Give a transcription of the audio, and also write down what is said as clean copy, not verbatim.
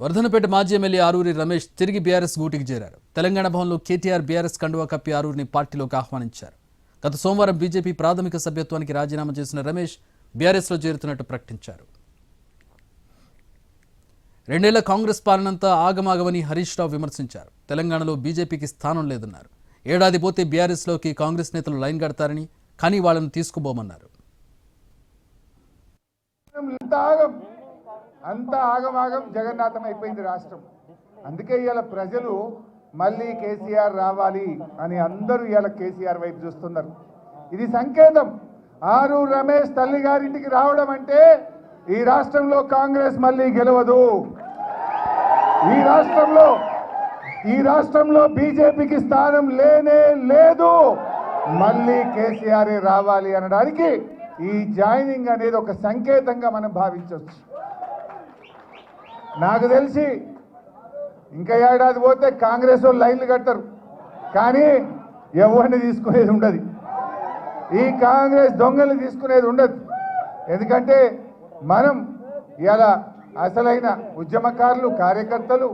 వర్ధనపేట మాజీ ఎమ్మెల్యే ఆరూరి రమేష్ తిరిగి బీఆర్ఎస్ గూటికి చేరారు. తెలంగాణ భవన్లో కేటీఆర్ బీఆర్ఎస్ కండువా కప్పి ఆరూరిని పార్టీలోకి ఆహ్వానించారు. గత సోమవారం బీజేపీ ప్రాథమిక సభ్యత్వానికి రాజీనామా చేసిన రమేష్ బీఆర్ఎస్లో చేరుతున్నట్టు ప్రకటించారు. 2 ఏళ్ల కాంగ్రెస్ పాలనంతా ఆగమాగమని హరీష్ రావు విమర్శించారు. తెలంగాణలో బీజేపీకి స్థానం లేదన్నారు. ఏడాది పోతే బీఆర్ఎస్లోకి కాంగ్రెస్ నేతలు లైన్ కడతారని, కానీ వాళ్ళని తీసుకుపోమన్నారు. అంతా ఆగమాగం జగన్నాథం అయిపోయింది రాష్ట్రం. అందుకే ఇవాళ ప్రజలు మళ్ళీ కేసీఆర్ రావాలి అని అందరూ ఇవాళ కేసీఆర్ వైపు చూస్తున్నారు. ఇది సంకేతం. ఆరూరి రమేష్ తల్లి గారింటికి రావడం అంటే ఈ రాష్ట్రంలో కాంగ్రెస్ మళ్ళీ గెలవదు. ఈ రాష్ట్రంలో బీజేపీకి స్థానం లేనే లేదు. మళ్ళీ కేసీఆర్ రావాలి అనడానికి ఈ జాయినింగ్ అనేది ఒక సంకేతంగా మనం భావించవచ్చు. నాకు తెలిసి ఇంకా ఏడాది పోతే కాంగ్రెస్ వాళ్ళు లైన్లు కడతారు, కానీ ఎవరిని తీసుకునేది ఉండదు. ఈ కాంగ్రెస్ దొంగల్ని తీసుకునేది ఉండదు. ఎందుకంటే మనం ఇలా అసలైన ఉద్యమకారులు, కార్యకర్తలు